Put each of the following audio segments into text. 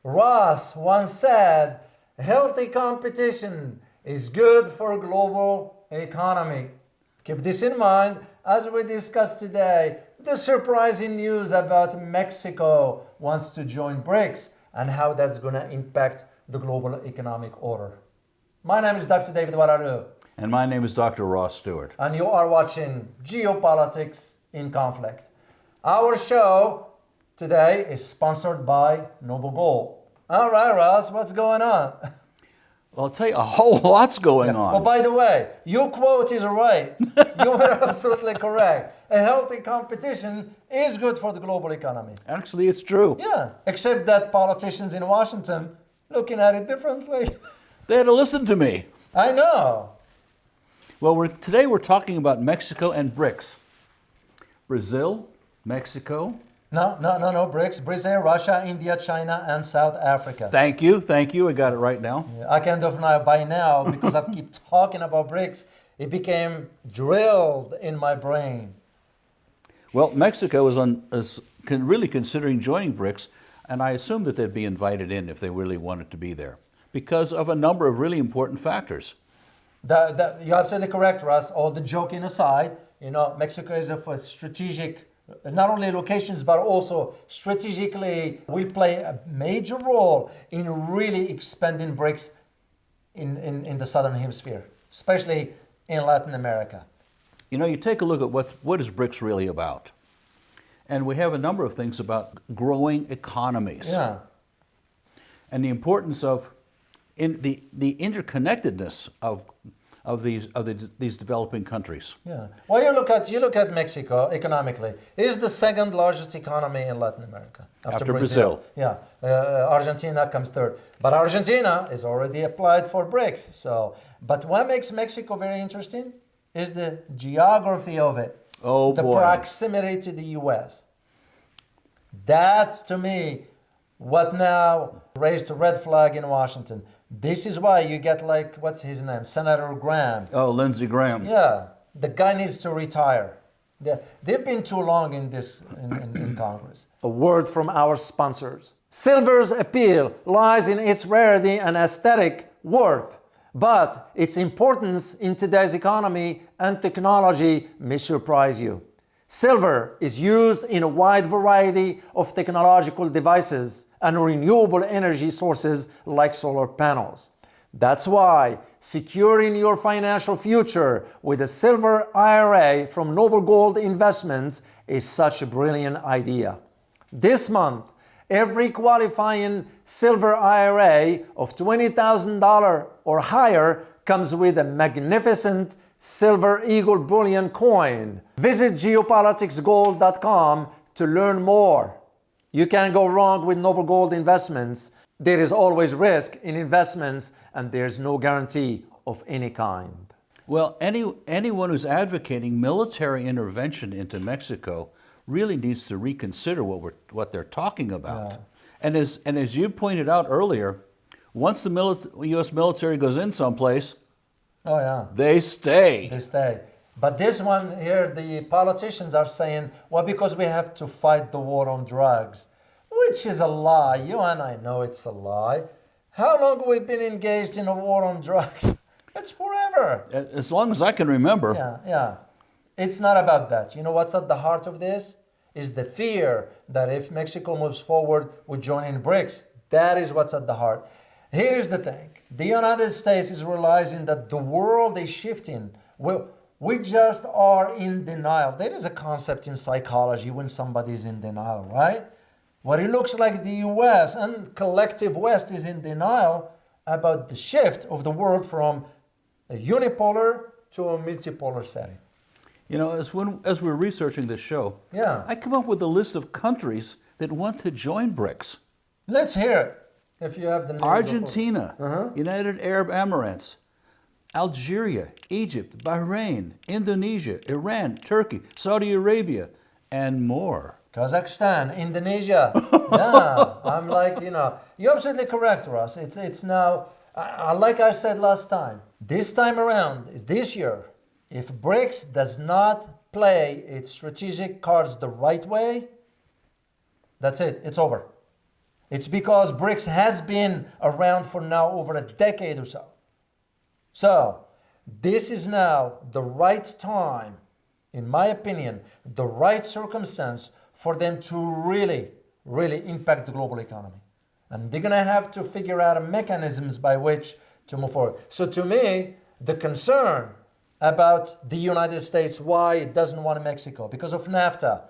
Ross once said, healthy competition is good for global economy. Keep this in mind as we discuss today the surprising news about Mexico wants to join BRICS and how that's going to impact the global economic order. My name is Dr. David Waralu. And my name is Dr. Ross Stewart. And you are watching Geopolitics in Conflict. Our show today is sponsored by Noble Gold. All right, Ross, what's going on? Well, I'll tell you, a whole lot's going on. Oh, by the way, your quote is right. You are absolutely correct. A healthy competition is good for the global economy. Actually, it's true. Yeah, except that politicians in Washington looking at it differently. They had to listen to me. I know. Well, today we're talking about Mexico and BRICS. Brazil, Mexico. No, BRICS. Brazil, Russia, India, China, and South Africa. Thank you. I got it right now. Yeah, I kind of know by now, because I keep talking about BRICS, it became drilled in my brain. Well, Mexico is really considering joining BRICS, and I assume that they'd be invited in if they really wanted to be there, because of a number of really important factors. You're absolutely correct, Russ. All the joking aside, Mexico is a strategic, not only locations, but also strategically will play a major role in really expanding BRICS in the Southern Hemisphere, especially in Latin America. You take a look at what is BRICS really about. And we have a number of things about growing economies. Yeah. And the importance of the interconnectedness of these developing countries. Yeah. Well, you look at Mexico economically. It is the second largest economy in Latin America after Brazil. Yeah. Argentina comes third, but Argentina is already applied for BRICS. But what makes Mexico very interesting is the geography of it. Oh, the boy. proximity to the U.S. That's, to me, what now raised a red flag in Washington. This is why you get what's his name? Senator Graham. Oh, Lindsey Graham. Yeah, the guy needs to retire. They've been too long in Congress. A word from our sponsors. Silver's appeal lies in its rarity and aesthetic worth, but its importance in today's economy and technology may surprise you. Silver is used in a wide variety of technological devices and renewable energy sources like solar panels. That's why securing your financial future with a silver IRA from Noble Gold Investments is such a brilliant idea. This month, every qualifying silver IRA of $20,000 or higher comes with a magnificent Silver Eagle Bullion coin. Visit geopoliticsgold.com to learn more. You can't go wrong with Noble Gold Investments. There is always risk in investments, and there's no guarantee of any kind. Well, anyone who's advocating military intervention into Mexico really needs to reconsider what they're talking about. Yeah. And as you pointed out earlier, once the U.S. military goes in someplace, oh yeah, they stay. They stay. But this one here, the politicians are saying, well, because we have to fight the war on drugs, which is a lie. You and I know it's a lie. How long have we been engaged in a war on drugs? It's forever. As long as I can remember. Yeah. It's not about that. You know what's at the heart of this? Is the fear that if Mexico moves forward with joining BRICS. That is what's at the heart. Here's the thing. The United States is realizing that the world is shifting. We just are in denial. There is a concept in psychology when somebody is in denial, right? What it looks like the US and collective West is in denial about the shift of the world from a unipolar to a multipolar setting. As we're researching this show, yeah, I come up with a list of countries that want to join BRICS. Let's hear it. If you have the name. Argentina, United Arab Emirates, Algeria, Egypt, Bahrain, Indonesia, Iran, Turkey, Saudi Arabia, and more. Kazakhstan, Indonesia. Yeah, I'm you're absolutely correct, Ross. It's now, like I said last time, this time around, this year, if BRICS does not play its strategic cards the right way, that's it. It's over. It's because BRICS has been around for now over a decade or so. So this is now the right time, in my opinion, the right circumstance for them to really, really impact the global economy. And they're going to have to figure out mechanisms by which to move forward. So to me, the concern about the United States, why it doesn't want Mexico, because of NAFTA,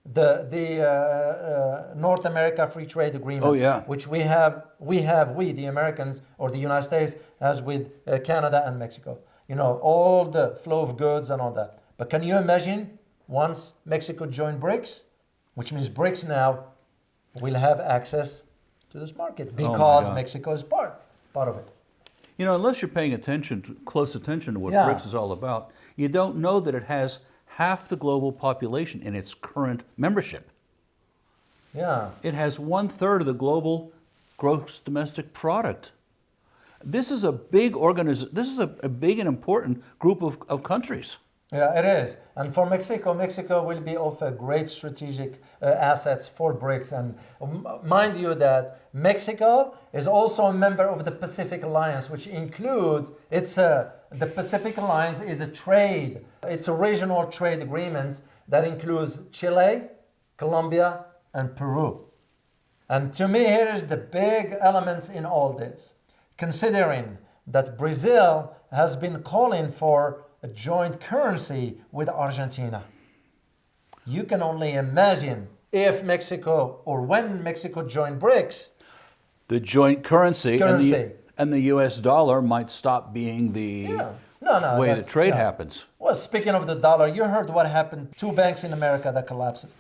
the North America Free Trade Agreement, which we, the Americans or the United States, has with Canada and Mexico. You know, all the flow of goods and all that. But can you imagine once Mexico joined BRICS, which means BRICS now will have access to this market because Mexico is part of it. You know, unless you're paying close attention to what BRICS is all about, you don't know that it has half the global population in its current membership. Yeah. It has 1/3 of the global gross domestic product. This is a big This is a big and important group of countries. Yeah, it is. And for Mexico, Mexico will be of a great strategic assets for BRICS. And mind you that Mexico is also a member of the Pacific Alliance, which includes, the Pacific Alliance is it's a regional trade agreement that includes Chile, Colombia, and Peru. And to me, here is the big elements in all this. Considering that Brazil has been calling for a joint currency with Argentina. You can only imagine if Mexico, or when Mexico joined BRICS, the joint currency. And the US dollar might stop being the way that trade happens. Well, speaking of the dollar, you heard what happened. 2 banks in America that collapsed.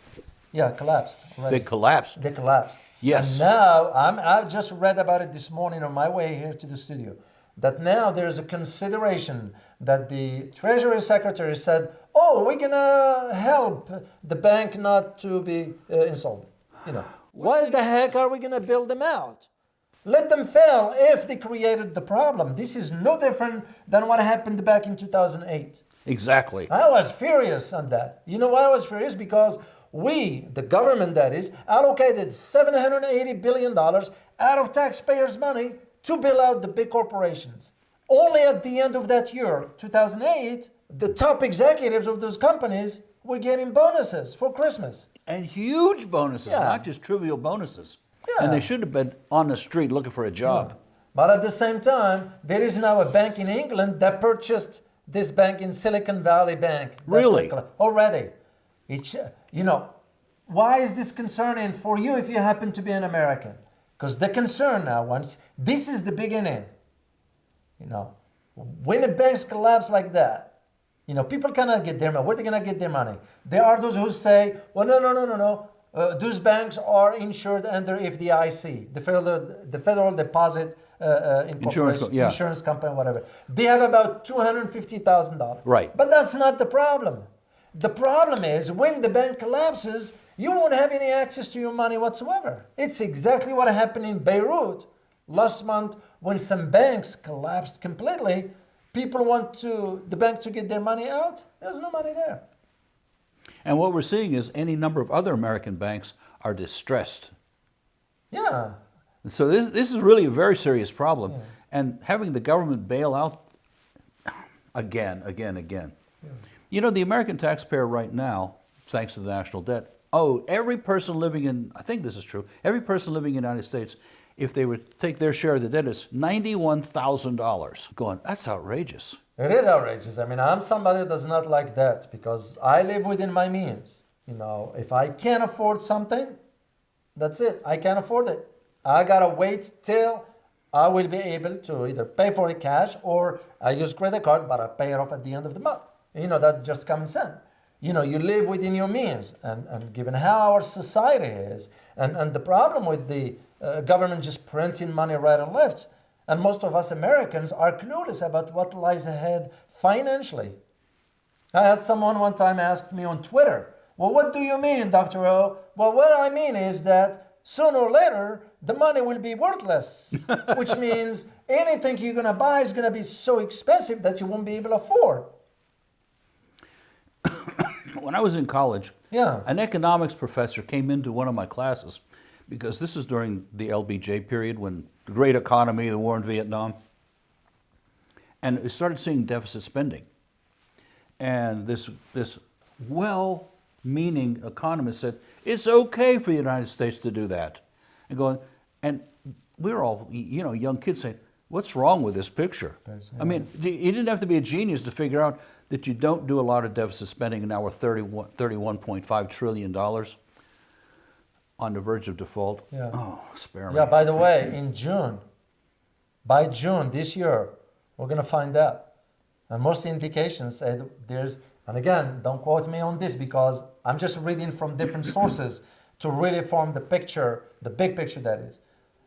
Yeah, collapsed. Already. They collapsed. They collapsed. Yes. And now, I just read about it this morning on my way here to the studio, that now there's a consideration that the Treasury Secretary said, we're going to help the bank not to be insolvent. You know, why the heck are we going to bail them out? Let them fail if they created the problem. This is no different than what happened back in 2008. Exactly. I was furious on that. You know why I was furious? Because we, the government that is, allocated $780 billion out of taxpayers' money to bail out the big corporations. Only at the end of that year, 2008, the top executives of those companies were getting bonuses for Christmas. And huge bonuses, not just trivial bonuses. Yeah. And they should have been on the street looking for a job. Yeah. But at the same time, there is now a bank in England that purchased this bank in Silicon Valley Bank. Really? Already. It's, why is this concerning for you if you happen to be an American? Because the concern now, this is the beginning. When the banks collapse like that, people cannot get their money. Where are they going to get their money? There are those who say, well, no. Those banks are insured under FDIC, the Federal Deposit Insurance Company, whatever. They have about $250,000. Right. But that's not the problem. The problem is when the bank collapses, you won't have any access to your money whatsoever. It's exactly what happened in Beirut last month when some banks collapsed completely. People want the bank to get their money out. There's no money there. And what we're seeing is any number of other American banks are distressed. Yeah. So this is really a very serious problem. Yeah. And having the government bail out again. Yeah. The American taxpayer right now, thanks to the national debt, every person living in, I think this is true, every person living in the United States, if they would take their share of the debt, is $91,000. Going, that's outrageous. It is outrageous. I mean, I'm somebody that does not like that because I live within my means. If I can't afford something, that's it. I can't afford it. I gotta wait till I will be able to either pay for it cash or I use credit card, but I pay it off at the end of the month. That's just common sense. You live within your means. And given how our society is, and the problem with the government just printing money right and left, and most of us Americans are clueless about what lies ahead financially. I had someone one time asked me on Twitter, well, what do you mean, Dr. O? Well, what I mean is that sooner or later, the money will be worthless, which means anything you're going to buy is going to be so expensive that you won't be able to afford. When I was in college, an economics professor came into one of my classes because this is during the LBJ period when the great economy, the war in Vietnam, and we started seeing deficit spending. And this well-meaning economist said, it's okay for the United States to do that. And we were all, young kids saying, what's wrong with this picture? I mean, you didn't have to be a genius to figure out that you don't do a lot of deficit spending, and now we're $31.5 trillion on the verge of default. Yeah. Oh, spare me. Yeah, by the way, by June this year, we're going to find out. And most indications say there's, and again, don't quote me on this because I'm just reading from different sources to really form the picture, the big picture that is.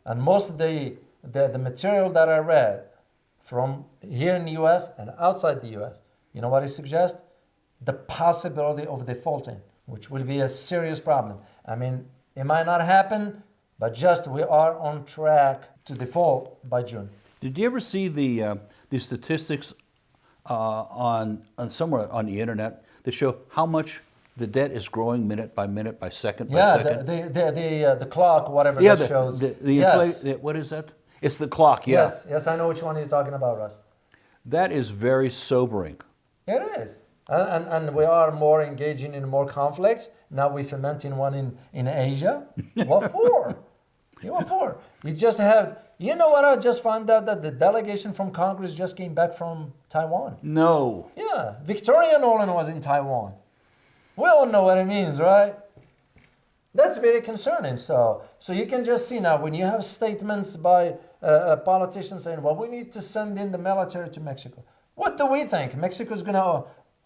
And most of the material that I read from here in the US and outside the US, you know what it suggests? The possibility of defaulting, which will be a serious problem. I mean, it might not happen, but just we are on track to default by June. Did you ever see the statistics on somewhere on the internet that show how much the debt is growing minute by minute, by second by second? Yeah, the clock, whatever that shows. Yes. What is that? It's the clock, yeah. Yes, I know which one you're talking about, Russ. That is very sobering. It is. And we are more engaging in more conflicts. Now we're fermenting one in Asia. What for? What for? You just have, you know what, I just found out that the delegation from Congress just came back from Taiwan. No. Yeah, Victoria Nolan was in Taiwan. We all know what it means, right? That's very concerning. So you can just see now when you have statements by politicians saying, well, we need to send in the military to Mexico. What do we think? Mexico's going to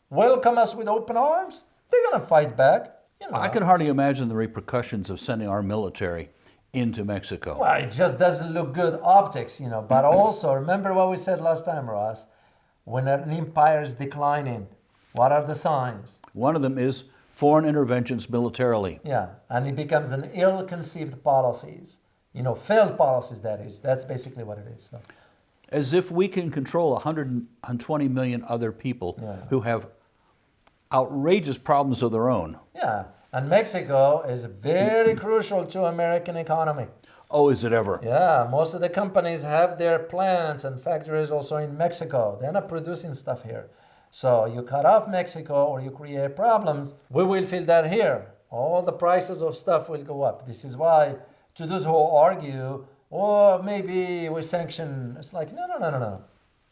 welcome us with open arms? They're going to fight back. I can hardly imagine the repercussions of sending our military into Mexico. Well, it just doesn't look good optics, But also, remember what we said last time, Ross? When an empire is declining, what are the signs? One of them is foreign interventions militarily. Yeah, and it becomes an ill-conceived policies. Failed policies, that is. That's basically what it is. So. As if we can control 120 million other people who have outrageous problems of their own. Yeah, and Mexico is very crucial to American economy. Oh, is it ever? Yeah, most of the companies have their plants and factories also in Mexico. They're not producing stuff here. So you cut off Mexico or you create problems, we will feel that here. All the prices of stuff will go up. This is why to those who argue, or maybe we sanction, it's like, no.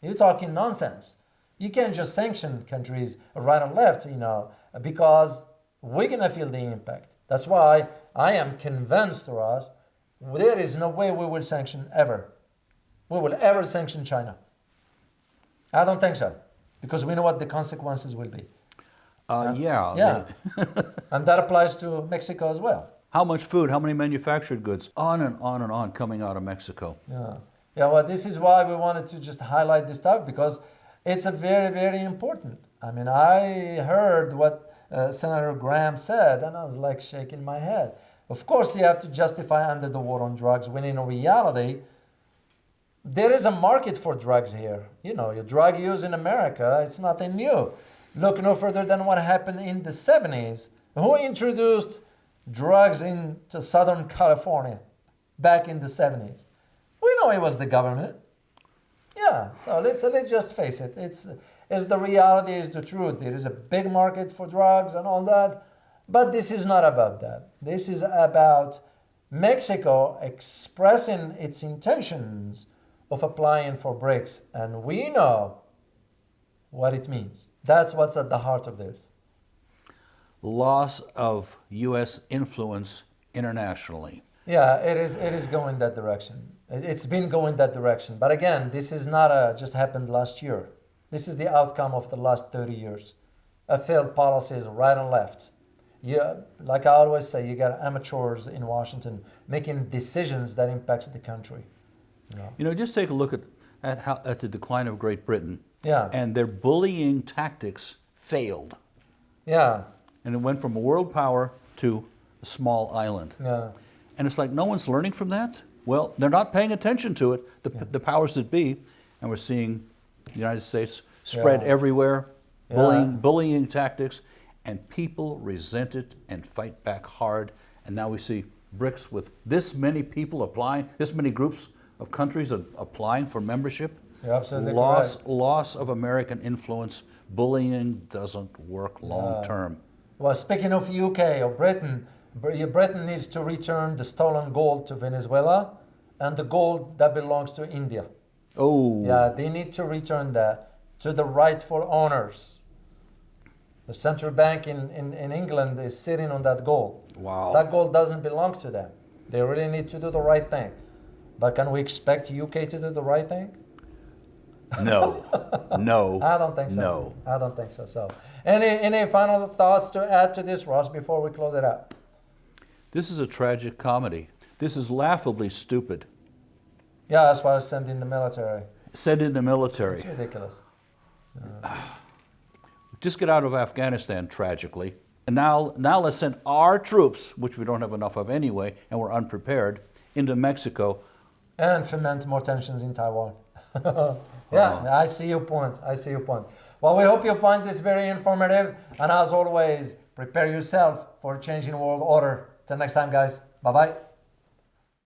You're talking nonsense. You can't just sanction countries right and left, because we're going to feel the impact. That's why I am convinced, Ross, there is no way we will sanction ever. We will ever sanction China. I don't think so, because we know what the consequences will be. Yeah. And that applies to Mexico as well. How much food, how many manufactured goods, on and on and on coming out of Mexico. Yeah, well, this is why we wanted to just highlight this topic, because it's a very, very important. I mean, I heard what Senator Graham said, and I was like shaking my head. Of course, you have to justify under the war on drugs, when in reality, there is a market for drugs here. Your drug use in America, it's nothing new. Look no further than what happened in the 70s. Who introduced drugs into Southern California back in the 70s? We know it was the government. Yeah, so let's just face it. It's the reality, is the truth. There is a big market for drugs and all that, but this is not about that. This is about Mexico expressing its intentions of applying for BRICS, and we know what it means. That's what's at the heart of this. Loss of U.S. influence internationally. Yeah, it is going that direction. It's been going that direction. But again, this is not just happened last year. This is the outcome of the last 30 years. A failed policies right and left. Like I always say, you got amateurs in Washington making decisions that impacts the country. Just take a look at the decline of Great Britain. Yeah. And their bullying tactics failed. Yeah. And it went from a world power to a small island. Yeah. And it's like no one's learning from that. Well, they're not paying attention to it, the powers that be, and we're seeing the United States spread everywhere, bullying tactics, and people resent it and fight back hard. And now we see BRICS with this many people applying, this many groups of countries applying for membership. You're absolutely correct. Loss of American influence. Bullying doesn't work long term. Well, speaking of UK or Britain, Britain needs to return the stolen gold to Venezuela and the gold that belongs to India. Oh. Yeah, they need to return that to the rightful owners. The central bank in England is sitting on that gold. Wow. That gold doesn't belong to them. They really need to do the right thing. But can we expect UK to do the right thing? No. No. I don't think so. No. I don't think so. So, any final thoughts to add to this, Ross, before we close it out? This is a tragic comedy. This is laughably stupid. Yeah, that's why I sent in the military. Said in the military. It's ridiculous. Just get out of Afghanistan, tragically. And now let's send our troops, which we don't have enough of anyway, and we're unprepared, into Mexico. And foment more tensions in Taiwan. Yeah, I see your point. I see your point. Well, we hope you find this very informative. And as always, prepare yourself for a changing world order. Till next time, guys. Bye-bye.